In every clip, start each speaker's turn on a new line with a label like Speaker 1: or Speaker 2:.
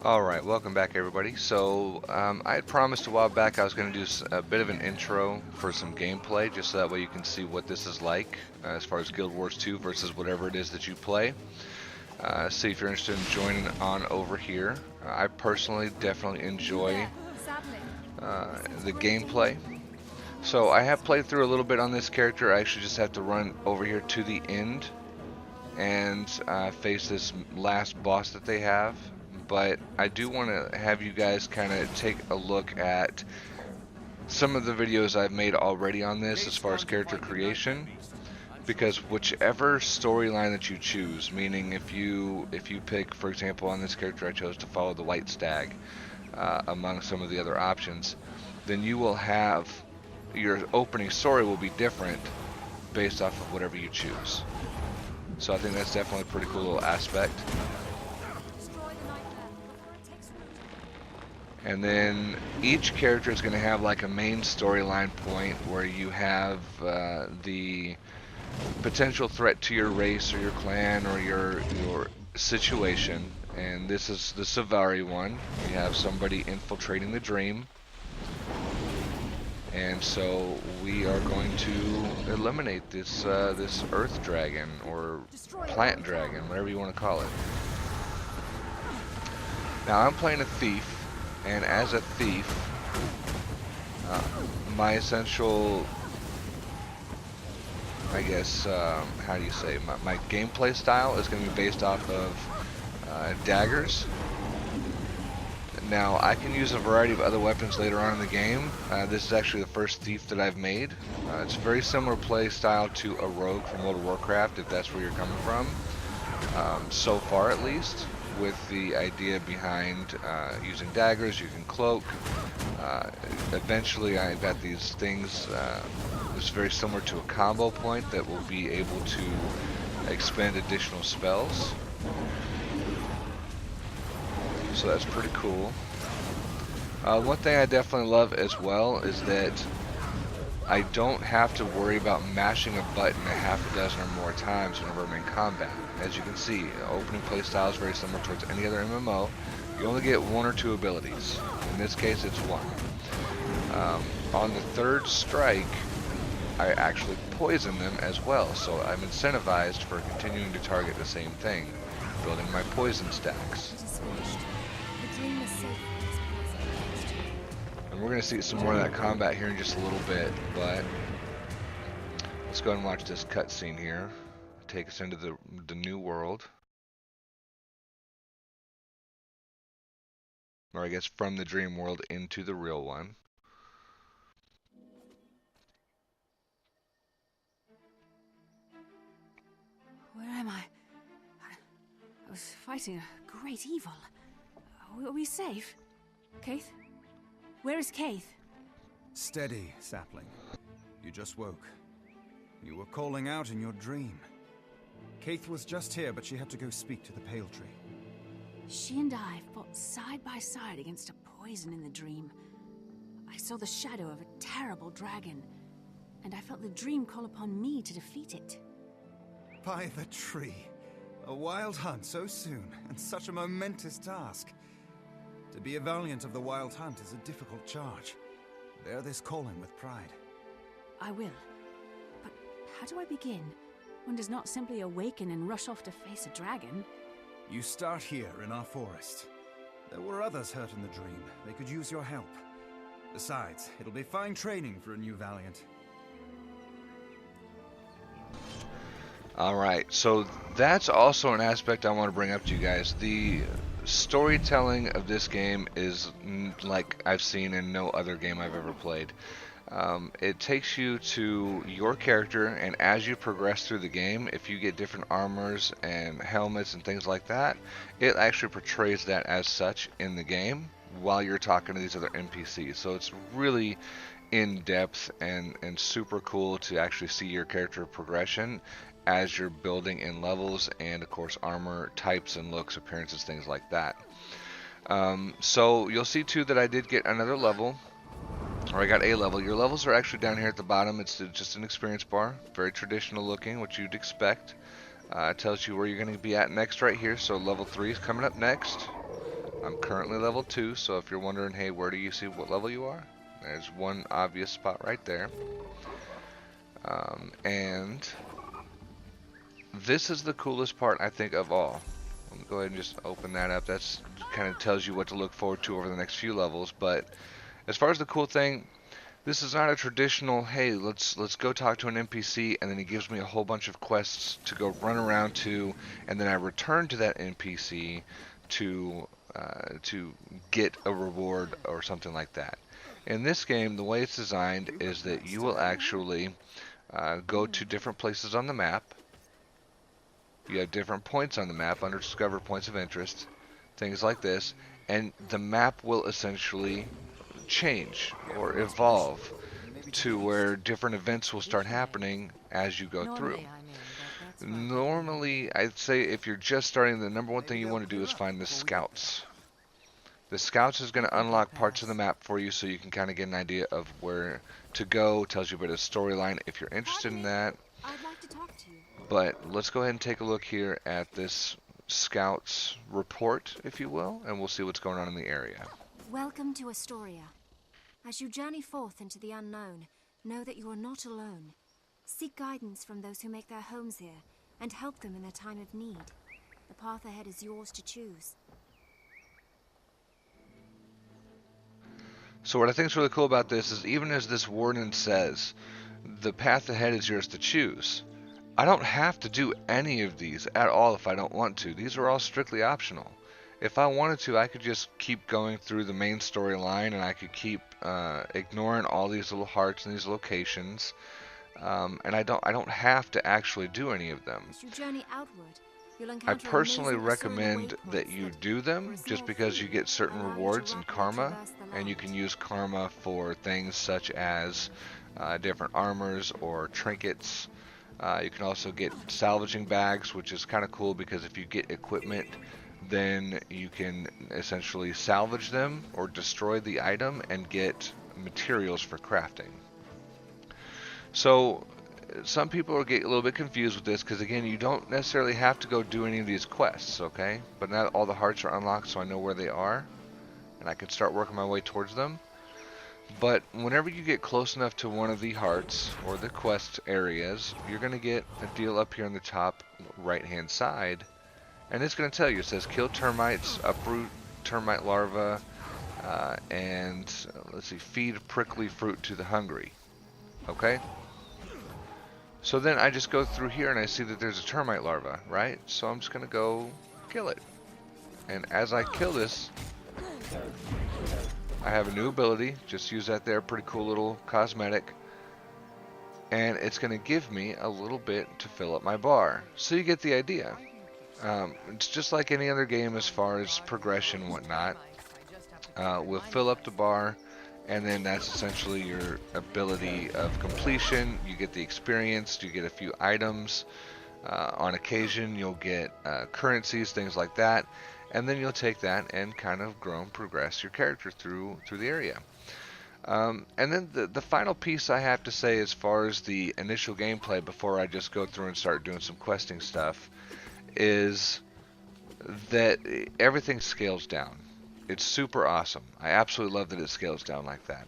Speaker 1: Alright, welcome back everybody. I had promised a while back I was going to do a bit of an intro for some gameplay, just so that way you can see what this is like as far as Guild Wars 2 versus whatever it is that you play. See if you're interested in joining on over here. I personally definitely enjoy the gameplay. So I have played through a little bit on this character. I actually just have to run over here to the end and face this last boss that they have. But I do want to have you guys kind of take a look at some of the videos I've made already on this as far as character creation, because whichever storyline that you choose, meaning if you pick, for example, on this character I chose to follow the White Stag among some of the other options, then you will have your opening story will be different based off of whatever you choose. So I think that's definitely a pretty cool little aspect. And then each character is going to have like a main storyline point where you have the potential threat to your race or your clan or your situation. And this is the Savari one. You have somebody infiltrating the dream. And so we are going to eliminate this this earth dragon or plant dragon, whatever you want to call it. Now I'm playing a thief. And as a thief, my essential, I guess, how do you say, my gameplay style is going to be based off of daggers. Now, I can use a variety of other weapons later on in the game. This is actually the first thief that I've made. It's a very similar play style to a rogue from World of Warcraft, if that's where you're coming from, so far at least. With the idea behind using daggers, you can cloak. Eventually I got these things, it's very similar to a combo point that will be able to expend additional spells. So that's pretty cool. One thing I definitely love as well is that I don't have to worry about mashing a button a half a dozen or more times whenever I'm in combat. As you can see, opening playstyle is very similar towards any other MMO. You only get one or two abilities. In this case, it's one. On the third strike, I actually poison them as well, so I'm incentivized for continuing to target the same thing, building my poison stacks. And we're going to see some more of that combat here in just a little bit, but let's go ahead and watch this cutscene here. Take us into the new world. Or I guess from the dream world into the real one.
Speaker 2: Where am I? I was fighting a great evil. Are we safe? Keith? Where is Keith?
Speaker 3: Steady, sapling. You just woke. You were calling out in your dream. Keith was just here, but she had to go speak to the Pale Tree.
Speaker 2: She and I fought side by side against a poison in the dream. I saw the shadow of a terrible dragon, and I felt the dream call upon me to defeat it.
Speaker 3: By the tree. A wild hunt so soon, and such a momentous task. To be a valiant of the Wild Hunt is a difficult charge. Bear this calling with pride.
Speaker 2: I will. But how do I begin? One does not simply awaken and rush off to face a dragon.
Speaker 3: You start here in our forest. There were others hurt in the dream. They could use your help. Besides, it'll be fine training for a new valiant.
Speaker 1: Alright, so that's also an aspect I want to bring up to you guys. The storytelling of this game is like I've seen in no other game I've ever played. It takes you to your character, and as you progress through the game, if you get different armors and helmets and things like that, it actually portrays that as such in the game while you're talking to these other NPCs. So it's really in depth and super cool to actually see your character progression as you're building in levels and of course armor types and looks, appearances, things like that. So you'll see too that I did get another level, or I got a level. Your levels are actually down here at the bottom. It's just an experience bar, very traditional looking, what you'd expect. It tells you where you're going to be at next right here. So level 3 is coming up next. I'm currently level 2, so if you're wondering, hey, where do you see what level you are? There's one obvious spot right there. And this is the coolest part, I think, of all. Let me go ahead and just open that up. That's kind of tells you what to look forward to over the next few levels. But as far as the cool thing, this is not a traditional, hey, let's go talk to an NPC, and then he gives me a whole bunch of quests to go run around to, and then I return to that NPC to get a reward or something like that. In this game, the way it's designed is that you will actually go to different places on the map. You have different points on the map under discovered points of interest, things like this, and the map will essentially change or evolve to where different events will start happening as you go through. Normally, I'd say if you're just starting, the number one thing you want to do is find the scouts. The scouts is going to unlock parts of the map for you so you can kind of get an idea of where to go. Tells you a bit of storyline if you're interested in that.
Speaker 2: I'd like to talk to you.
Speaker 1: But let's go ahead and take a look here at this scouts report, if you will, and we'll see what's going on in the area.
Speaker 4: Welcome to Astoria. As you journey forth into the unknown, know that you are not alone. Seek guidance from those who make their homes here, and help them in their time of need. The path ahead is yours to choose.
Speaker 1: So what I think is really cool about this is even as this warning says, the path ahead is yours to choose. I don't have to do any of these at all if I don't want to. These are all strictly optional. If I wanted to, I could just keep going through the main storyline, and I could keep ignoring all these little hearts and these locations, and I don't have to actually do any of them.
Speaker 4: As you journey outward, you'll
Speaker 1: I
Speaker 4: encounter
Speaker 1: personally
Speaker 4: amazing
Speaker 1: recommend
Speaker 4: Asturian
Speaker 1: that
Speaker 4: waypoints
Speaker 1: you
Speaker 4: that,
Speaker 1: do them
Speaker 4: for a
Speaker 1: just
Speaker 4: small
Speaker 1: because
Speaker 4: fee,
Speaker 1: you get certain
Speaker 4: allow you to
Speaker 1: rewards and
Speaker 4: rapidly
Speaker 1: karma,
Speaker 4: traverse the
Speaker 1: and you
Speaker 4: land.
Speaker 1: can use karma for things such as different armors or trinkets. You can also get salvaging bags, which is kind of cool because if you get equipment, then you can essentially salvage them or destroy the item and get materials for crafting. So some people will get a little bit confused with this because, again, you don't necessarily have to go do any of these quests, okay? But now all the hearts are unlocked, so I know where they are, and I can start working my way towards them. But whenever you get close enough to one of the hearts or the quest areas, you're going to get a deal up here on the top right hand side, and it's going to tell you, it says kill termites, uproot termite larvae, and let's see, feed prickly fruit to the hungry. Okay? So then I just go through here and I see that there's a termite larva, right? So I'm just going to go kill it. And as I kill this, I have a new ability, just use that there, pretty cool little cosmetic, and it's going to give me a little bit to fill up my bar. So you get the idea. It's just like any other game as far as progression and whatnot. We'll fill up the bar, and then that's essentially your ability of completion. You get the experience, you get a few items. On occasion you'll get currencies, things like that. And then you'll take that and kind of grow and progress your character through the area. And then the final piece I have to say as far as the initial gameplay before I just go through and start doing some questing stuff is that everything scales down. It's super awesome. I absolutely love that it scales down like that.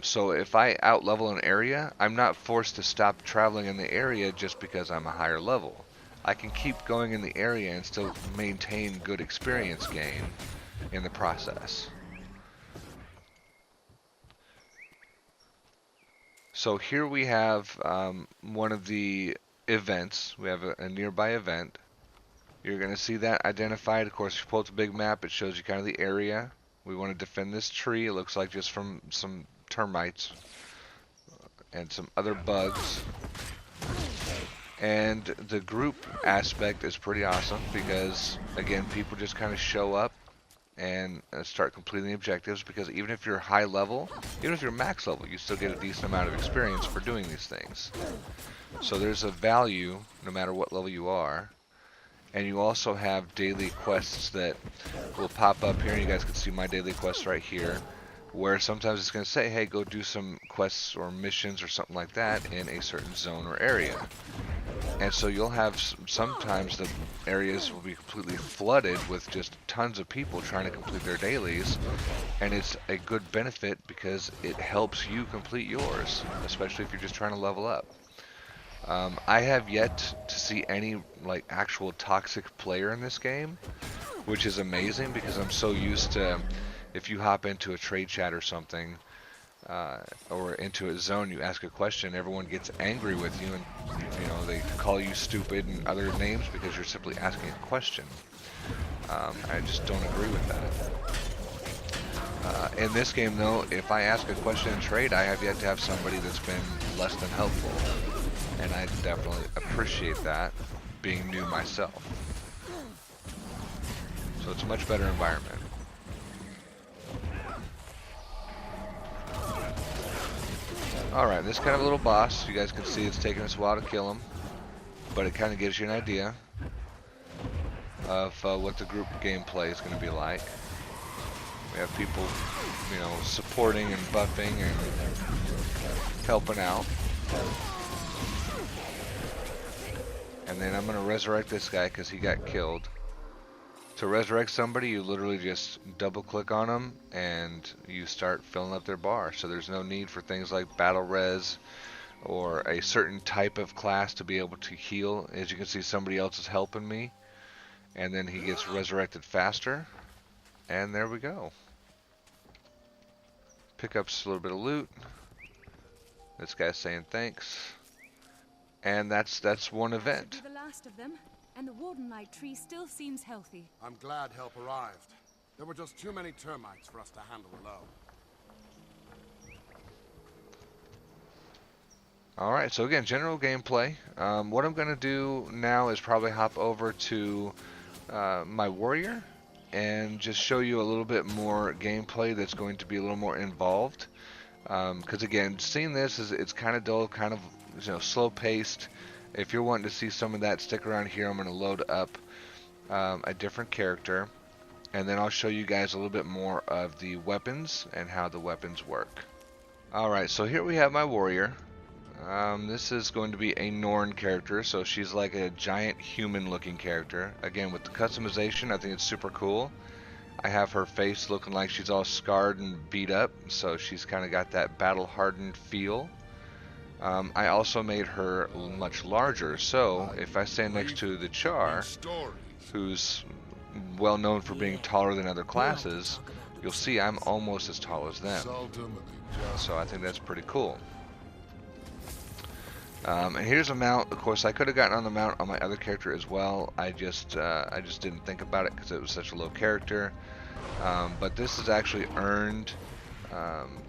Speaker 1: So if I outlevel an area, I'm not forced to stop traveling in the area just because I'm a higher level. I can keep going in the area and still maintain good experience gain in the process. So here we have one of the events. We have a nearby event. You're going to see that identified. Of course, if you pull up the big map, it shows you kind of the area. We want to defend this tree. It looks like just from some termites and some other bugs. And the group aspect is pretty awesome because, again, people just kind of show up and start completing the objectives, because even if you're high level, even if you're max level, you still get a decent amount of experience for doing these things. So there's a value no matter what level you are. And you also have daily quests that will pop up here. You guys can see my daily quests right here, where sometimes it's going to say, hey, go do some quests or missions or something like that in a certain zone or area. And so you'll have sometimes the areas will be completely flooded with just tons of people trying to complete their dailies, and it's a good benefit because it helps you complete yours, especially if you're just trying to level up. I have yet to see any like actual toxic player in this game, which is amazing because I'm so used to, if you hop into a trade chat or something, or into a zone, you ask a question, everyone gets angry with you, and you know they call you stupid and other names because you're simply asking a question. I just don't agree with that. In this game, though, if I ask a question in trade, I have yet to have somebody that's been less than helpful, and I definitely appreciate that, being new myself. So it's a much better environment. Alright, this kind of little boss, you guys can see it's taking us a while to kill him, but it kind of gives you an idea of what the group gameplay is going to be like. We have people, you know, supporting and buffing and helping out. And then I'm going to resurrect this guy because he got killed. To resurrect somebody, you literally just double click on them and you start filling up their bar. So there's no need for things like battle res or a certain type of class to be able to heal. As you can see, somebody else is helping me, and then he gets resurrected faster. And there we go. Pick up a little bit of loot. This guy's saying thanks. And that's one event.
Speaker 2: This should be the last of them, and the Wardenlight tree still seems healthy.
Speaker 5: I'm glad help arrived. There were just too many termites for us to handle alone.
Speaker 1: Alright, so again, general gameplay. What I'm going to do now is probably hop over to my warrior and just show you a little bit more gameplay that's going to be a little more involved. Because again, seeing this is it's kind of dull, kind of, you know, slow paced. If you're wanting to see some of that, stick around here. I'm going to load up a different character, and then I'll show you guys a little bit more of the weapons and how the weapons work. Alright, so here we have my warrior. This is going to be a Norn character, so she's like a giant human looking character. Again, with the customization, I think it's super cool. I have her face looking like she's all scarred and beat up, so she's kind of got that battle hardened feel. I also made her much larger, so if I stand next to the Char, who's well known for being taller than other classes, you'll see I'm almost as tall as them. So I think that's pretty cool. And here's a mount. Of course, I could have gotten on the mount on my other character as well. I just didn't think about it because it was such a low character. But this is actually earned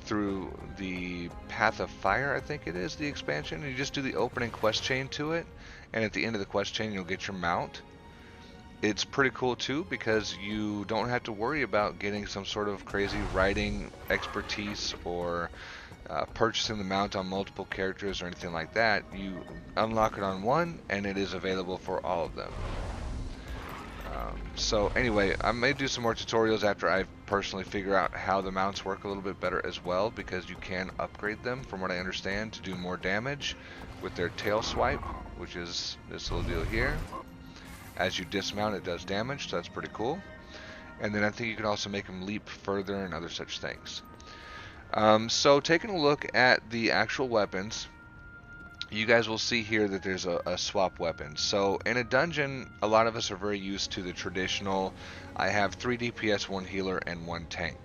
Speaker 1: through the Path of Fire, I think it is, the expansion. You just do the opening quest chain to it, and at the end of the quest chain you'll get your mount. It's pretty cool too because you don't have to worry about getting some sort of crazy riding expertise or purchasing the mount on multiple characters or anything like that. You unlock it on one and it is available for all of them. So anyway, I may do some more tutorials after I personally figure out how the mounts work a little bit better as well, because you can upgrade them, from what I understand, to do more damage with their tail swipe, which is this little deal here. As you dismount, it does damage, so that's pretty cool. And then I think you can also make them leap further and other such things. So taking a look at the actual weapons, you guys will see here that there's a swap weapon. So in a dungeon, a lot of us are very used to the traditional, I have 3 DPS, 1 healer, and 1 tank.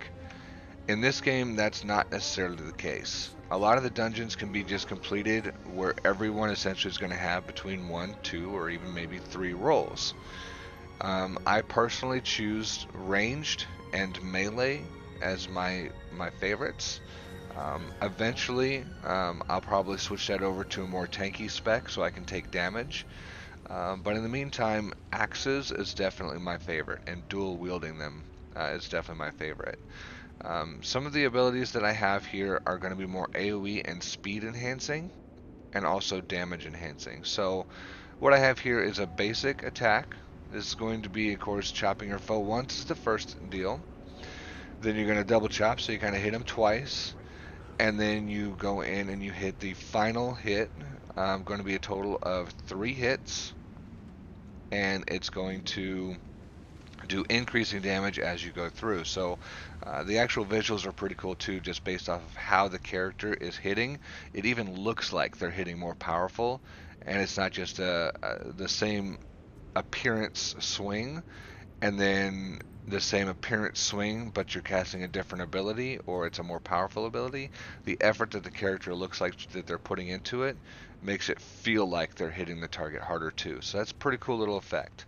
Speaker 1: In this game, that's not necessarily the case. A lot of the dungeons can be just completed where everyone essentially is going to have between 1, 2, or even maybe 3 roles. I personally choose ranged and melee as my favorites. Eventually, I'll probably switch that over to a more tanky spec so I can take damage. But in the meantime, axes is definitely my favorite, and dual wielding them is definitely my favorite. Some of the abilities that I have here are going to be more AoE and speed enhancing, and also damage enhancing. So what I have here is a basic attack. This is going to be, of course, chopping your foe once is the first deal. Then you're going to double chop, so you kind of hit him twice. And then you go in and you hit the final hit going to be a total of 3 hits, and it's going to do increasing damage as you go through. So the actual visuals are pretty cool too, just based off of how the character is hitting. It even looks like they're hitting more powerful, and it's not just the same appearance swing and then the same appearance swing, but you're casting a different ability, or it's a more powerful ability. The effort that the character looks like that they're putting into it makes it feel like they're hitting the target harder too. So that's a pretty cool little effect.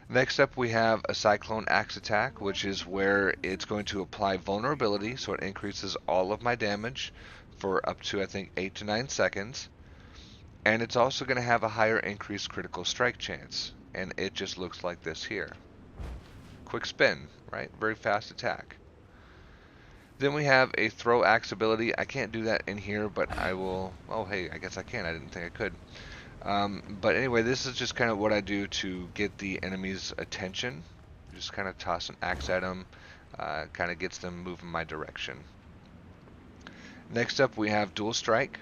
Speaker 1: Next up, we have a Cyclone Axe attack, which is where it's going to apply vulnerability, so it increases all of my damage for up to, I think, 8 to 9 seconds. And it's also going to have a higher increased critical strike chance, and it just looks like this here. Quick spin, right? Very fast attack. Then we have a Throw Axe ability. I can't do that in here, but I will... Oh, hey, I guess I can. I didn't think I could. But anyway, this is just kind of what I do to get the enemy's attention. Just kind of toss an axe at them, kind of gets them moving my direction. Next up, we have Dual Strike.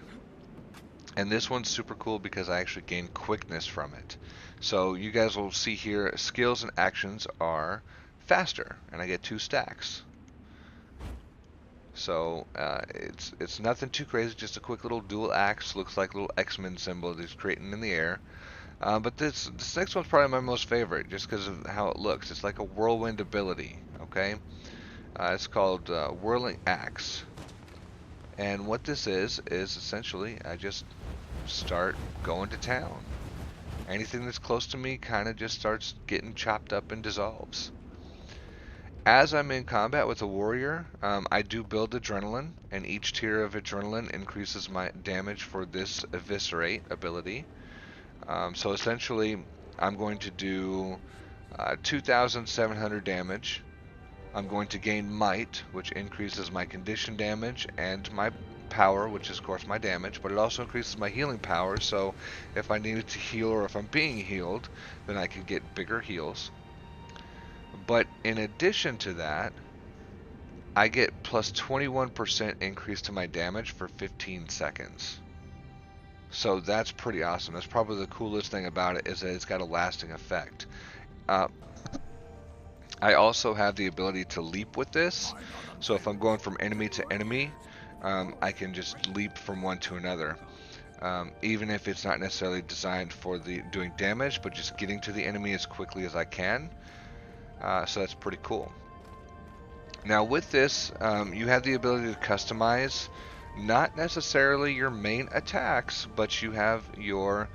Speaker 1: And this one's super cool because I actually gain quickness from it. So you guys will see here, skills and actions are faster, and I get 2 stacks. So it's nothing too crazy, just a quick little dual axe. Looks like a little X-Men symbol that he's creating in the air. But this next one's probably my most favorite, just because of how it looks. It's like a whirlwind ability, okay? It's called Whirling Axe. And what this is essentially I just start going to town. Anything that's close to me kind of just starts getting chopped up and dissolves. As I'm in combat with a warrior, I do build adrenaline, and each tier of adrenaline increases my damage for this Eviscerate ability. So essentially, I'm going to do 2,700 damage. I'm going to gain Might, which increases my condition damage, and my power, which is of course my damage, but it also increases my healing power, so if I needed to heal or if I'm being healed, then I can get bigger heals. But in addition to that, I get plus 21% increase to my damage for 15 seconds. So that's pretty awesome. That's probably the coolest thing about it, is that it's got a lasting effect. I also have the ability to leap with this, so if I'm going from enemy to enemy, I can just leap from one to another. Even if it's not necessarily designed for doing damage, but just getting to the enemy as quickly as I can. So that's pretty cool. Now with this, you have the ability to customize not necessarily your main attacks, but you have your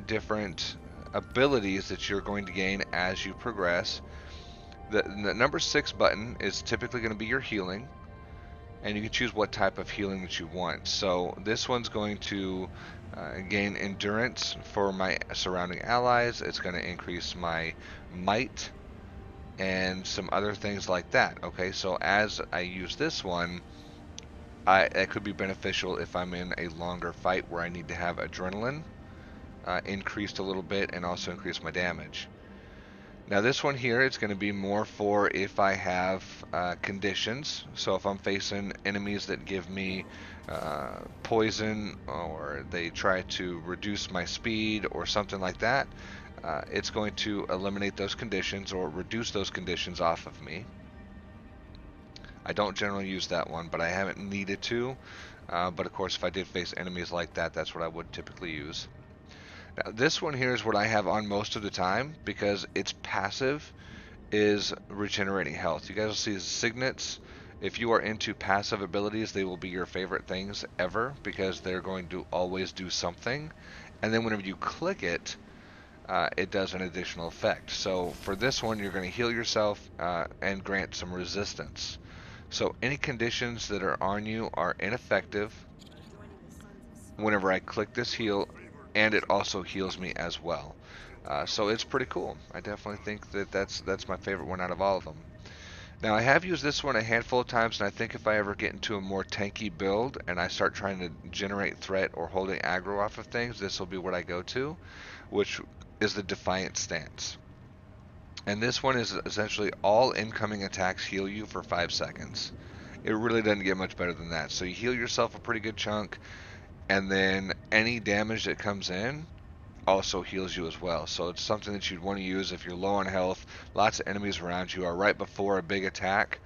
Speaker 1: different abilities that you're going to gain as you progress. The number 6 button is typically going to be your healing, and you can choose what type of healing that you want. So this one's going to gain endurance for my surrounding allies. It's going to increase my might and some other things like that. Okay, so as I use this one, it could be beneficial if I'm in a longer fight where I need to have adrenaline increased a little bit and also increase my damage. Now this one here, it's going to be more for if I have conditions. So if I'm facing enemies that give me poison, or they try to reduce my speed or something like that, it's going to eliminate those conditions or reduce those conditions off of me. I don't generally use that one, but I haven't needed to. But of course, if I did face enemies like that, that's what I would typically use. Now, this one here is what I have on most of the time, because its passive is regenerating health. You guys will see the signets. If you are into passive abilities, they will be your favorite things ever, because they're going to always do something. And then whenever you click it, it does an additional effect. So for this one, you're going to heal yourself and grant some resistance. So any conditions that are on you are ineffective whenever I click this heal, and it also heals me as well. So it's pretty cool. I definitely think that that's my favorite one out of all of them. Now I have used this one a handful of times, and I think if I ever get into a more tanky build and I start trying to generate threat or holding aggro off of things, this will be what I go to, which is the Defiant Stance. And this one is essentially all incoming attacks heal you for 5 seconds. It really doesn't get much better than that. So you heal yourself a pretty good chunk, and then any damage that comes in also heals you as well. So it's something that you'd want to use if you're low on health, lots of enemies around you, are right before a big attack.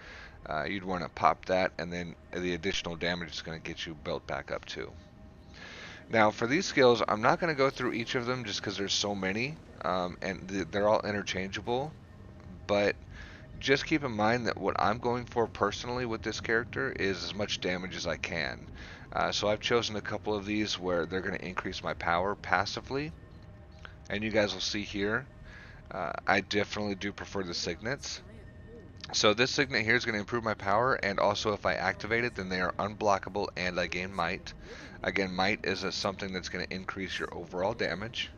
Speaker 1: You'd want to pop that, and then the additional damage is going to get you built back up too. Now for these skills, I'm not going to go through each of them just because there's so many, and they're all interchangeable, but just keep in mind that what I'm going for personally with this character is as much damage as I can. So I've chosen a couple of these where they're going to increase my power passively, and you guys will see here, I definitely do prefer the signets. So this signet here is going to improve my power, and also if I activate it, then they are unblockable and I gain might. Again, might is something that's going to increase your overall damage.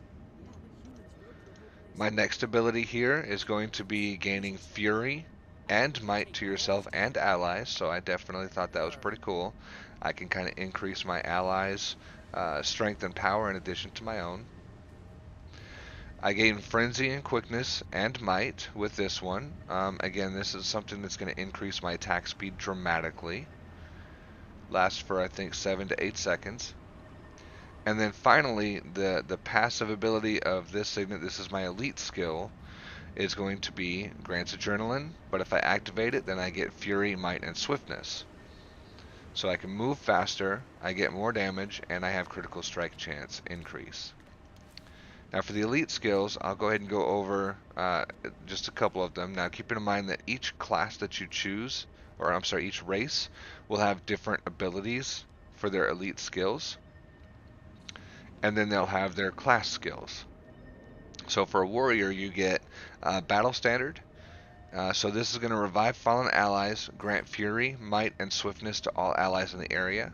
Speaker 1: My next ability here is going to be gaining fury and might to yourself and allies, so I definitely thought that was pretty cool. I can kind of increase my allies' strength and power in addition to my own. I gain frenzy and quickness and might with this one. Again, this is something that's going to increase my attack speed dramatically. Lasts for I think 7 to 8 seconds. And then finally, the passive ability of this signet, this is my elite skill, is going to be grants adrenaline, but if I activate it, then I get fury, might, and swiftness. So I can move faster, I get more damage, and I have critical strike chance increase. Now for the elite skills, I'll go ahead and go over just a couple of them. Now keep in mind that each class that you choose, or I'm sorry, each race will have different abilities for their elite skills, and then they'll have their class skills. So for a warrior, you get battle standard. So this is going to revive fallen allies, grant fury, might, and swiftness to all allies in the area.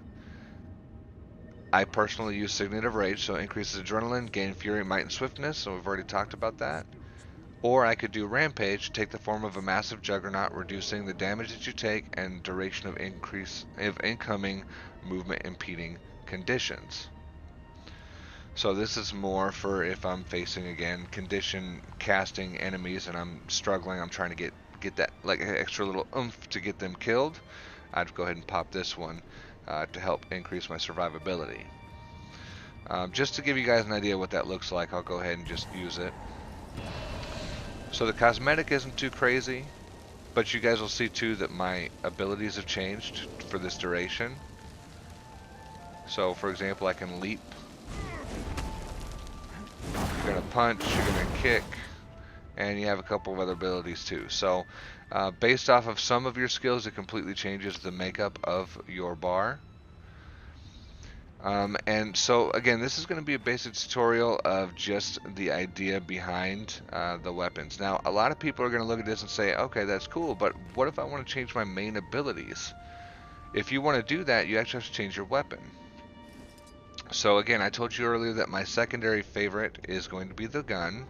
Speaker 1: I personally use Signet of Rage, so it increases adrenaline, gain fury, might, and swiftness, so we've already talked about that. Or I could do Rampage, take the form of a massive juggernaut, reducing the damage that you take and duration of incoming movement impeding conditions. So this is more for if I'm facing, again, condition casting enemies and I'm struggling, I'm trying to get that like extra little oomph to get them killed. I'd go ahead and pop this one to help increase my survivability. Just to give you guys an idea what that looks like, I'll go ahead and just use it. So the cosmetic isn't too crazy, but you guys will see too that my abilities have changed for this duration. So for example, I can leap. You're gonna punch, you're gonna kick, and you have a couple of other abilities too. So based off of some of your skills, it completely changes the makeup of your bar. And so again, this is going to be a basic tutorial of just the idea behind the weapons. Now a lot of people are going to look at this and say, okay, that's cool, but what if I want to change my main abilities? If you want to do that, you actually have to change your weapon. So again, I told you earlier that my secondary favorite is going to be the gun,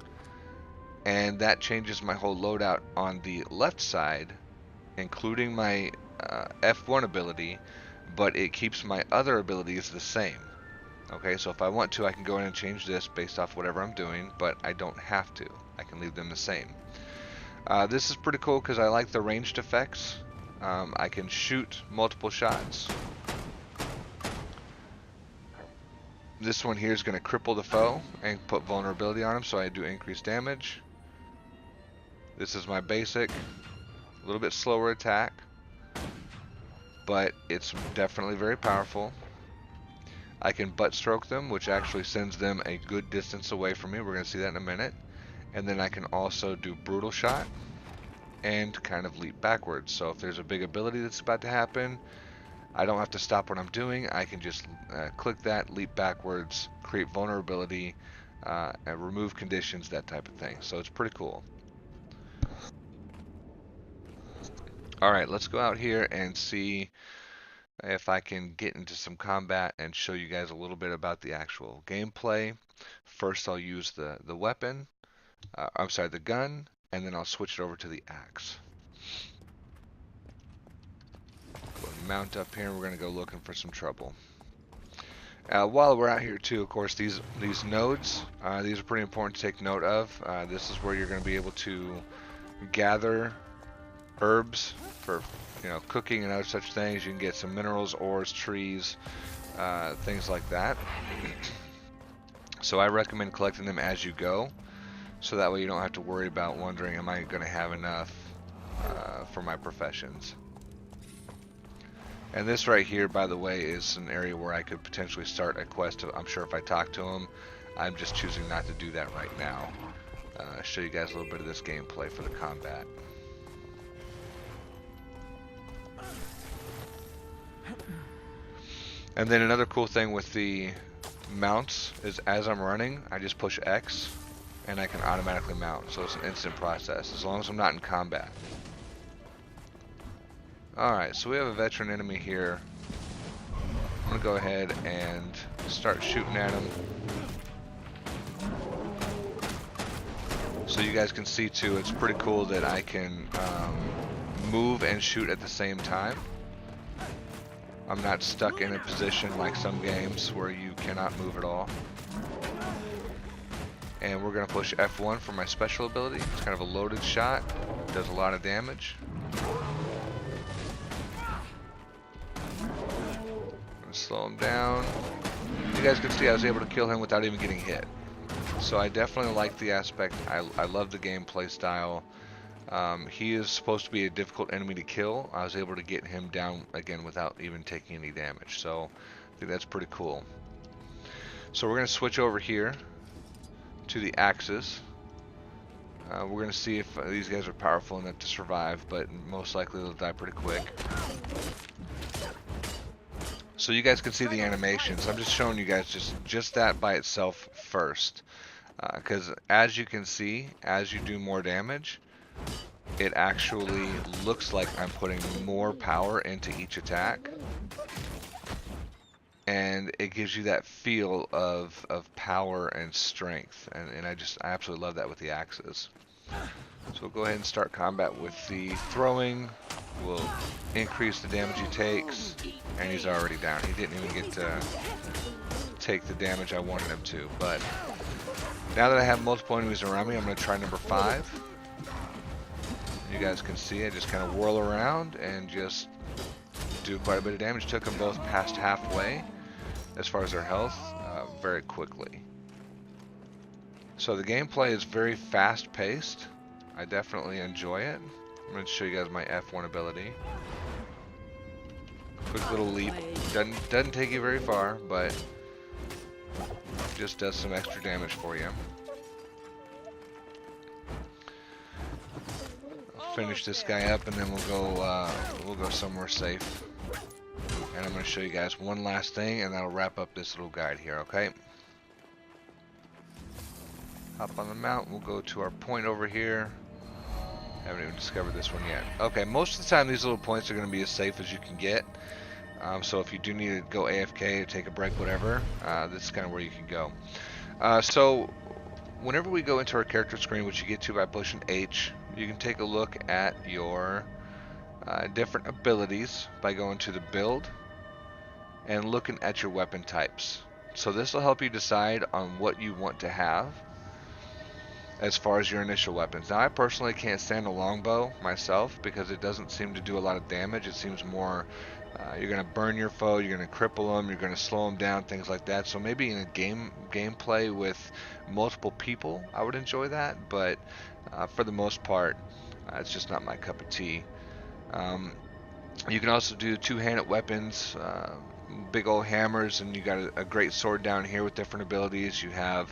Speaker 1: and that changes my whole loadout on the left side, including my F1 ability, but it keeps my other abilities the same. Okay, so if I want to, I can go in and change this based off whatever I'm doing, but I don't have to. I can leave them the same. This is pretty cool because I like the ranged effects. I can shoot multiple shots. This one here is going to cripple the foe and put vulnerability on him, so I do increased damage. This is my basic, a little bit slower attack, but it's definitely very powerful. I can butt stroke them, which actually sends them a good distance away from me. We're going to see that in a minute. And then I can also do brutal shot and kind of leap backwards. So if there's a big ability that's about to happen, I don't have to stop what I'm doing. I can just click that, leap backwards, create vulnerability, and remove conditions, that type of thing. So it's pretty cool. Alright, let's go out here and see if I can get into some combat and show you guys a little bit about the actual gameplay. First I'll use the weapon, I'm sorry, the gun, and then I'll switch it over to the axe. Go and mount up here, and we're going to go looking for some trouble. While we're out here too, of course, these nodes, these are pretty important to take note of. This is where you're going to be able to gather herbs for cooking and other such things. You can get some minerals, ores, trees, things like that. So I recommend collecting them as you go, so that way you don't have to worry about wondering, am I going to have enough for my professions. And this right here, by the way, is an area where I could potentially start a quest. I'm sure if I talk to him, I'm just choosing not to do that right now. Show you guys a little bit of this gameplay for the combat. And then another cool thing with the mounts is as I'm running, I just push X and I can automatically mount. So it's an instant process as long as I'm not in combat. Alright, so we have a veteran enemy here. I'm going to go ahead and start shooting at him. So you guys can see too, it's pretty cool that I can move and shoot at the same time. I'm not stuck in a position like some games where you cannot move at all. And we're going to push F1 for my special ability. It's kind of a loaded shot, does a lot of damage. Slow him down. You guys can see I was able to kill him without even getting hit. So I definitely like the aspect. I love the gameplay style. He is supposed to be a difficult enemy to kill. I was able to get him down again without even taking any damage. So I think that's pretty cool. So we're going to switch over here to the axes. We're going to see if these guys are powerful enough to survive, but most likely they'll die pretty quick. So you guys can see the animations. I'm just showing you guys just that by itself first. Because as you can see, as you do more damage, it actually looks like I'm putting more power into each attack. And it gives you that feel of power and strength. And I absolutely love that with the axes. So we'll go ahead and start combat with the throwing. We'll increase the damage he takes. And he's already down. He didn't even get to take the damage I wanted him to. But now that I have multiple enemies around me, I'm going to try number 5. You guys can see I just kind of whirl around and just do quite a bit of damage. Took them both past halfway as far as their health very quickly. So the gameplay is very fast paced. I definitely enjoy it. I'm going to show you guys my F1 ability. Quick little leap. Doesn't take you very far, but just does some extra damage for you. I'll finish this guy up, and then we'll go somewhere safe. And I'm going to show you guys one last thing, and that'll wrap up this little guide here. Okay. Hop on the mount. We'll go to our point over here. Haven't even discovered this one yet. Okay, most of the time these little points are going to be as safe as you can get. So if you do need to go AFK, take a break, whatever, this is kind of where you can go. So whenever we go into our character screen, which you get to by pushing H, you can take a look at your different abilities by going to the build and looking at your weapon types. So this will help you decide on what you want to have as far as your initial weapons. Now I personally can't stand a longbow myself because it doesn't seem to do a lot of damage. It seems more you're going to burn your foe, you're going to cripple them, you're going to slow them down, things like that. So maybe in a gameplay with multiple people I would enjoy that, but for the most part it's just not my cup of tea. You can also do two-handed weapons, big old hammers, and you got a great sword down here with different abilities. You have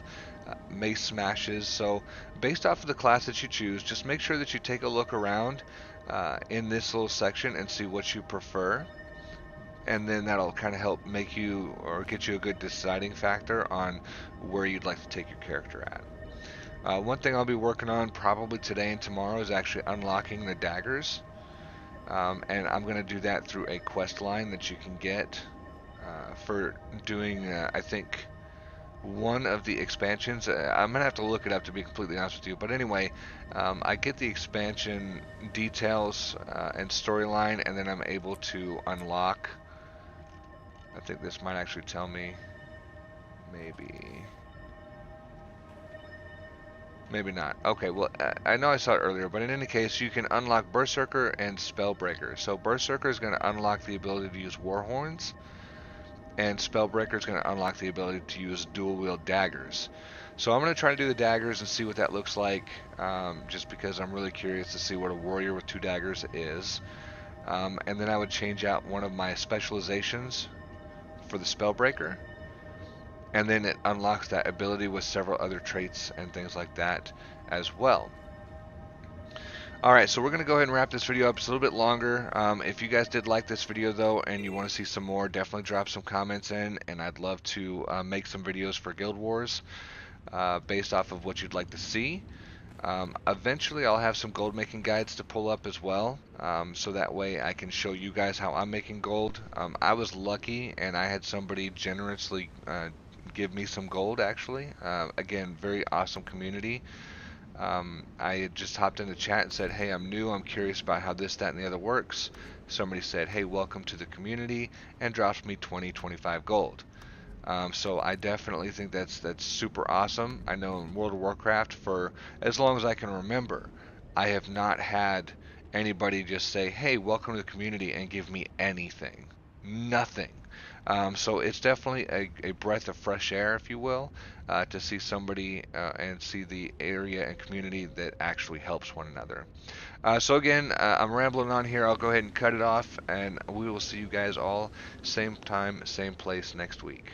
Speaker 1: mace smashes. So based off of the class that you choose, just make sure that you take a look around in this little section and see what you prefer, and then that'll kind of help make you or get you a good deciding factor on where you'd like to take your character at. One thing I'll be working on probably today and tomorrow is actually unlocking the daggers, and I'm going to do that through a quest line that you can get for doing I think one of the expansions. I'm gonna have to look it up to be completely honest with you, but anyway, I get the expansion details and storyline, and then I'm able to unlock, I think this might actually tell me, maybe not. Okay, well, I know I saw it earlier, but in any case, you can unlock Berserker and Spellbreaker. So Berserker is going to unlock the ability to use War Horns, and Spellbreaker is going to unlock the ability to use dual wield daggers. So I'm going to try to do the daggers and see what that looks like, just because I'm really curious to see what a warrior with 2 daggers is. And then I would change out one of my specializations for the Spellbreaker, and then it unlocks that ability with several other traits and things like that as well. Alright, so we're going to go ahead and wrap this video up. It's a little bit longer. If you guys did like this video though and you want to see some more, definitely drop some comments in, and I'd love to make some videos for Guild Wars based off of what you'd like to see. Eventually I'll have some gold making guides to pull up as well, so that way I can show you guys how I'm making gold. I was lucky and I had somebody generously give me some gold actually. Again, very awesome community. I had just hopped into chat and said, hey, I'm new, I'm curious about how this, that, and the other works. Somebody said, hey, welcome to the community, and dropped me 25 gold. So I definitely think that's super awesome. I know in World of Warcraft, for as long as I can remember, I have not had anybody just say, hey, welcome to the community, and give me anything. Nothing. So it's definitely a breath of fresh air, if you will, to see somebody and see the area and community that actually helps one another. So again, I'm rambling on here. I'll go ahead and cut it off, and we will see you guys all same time, same place next week.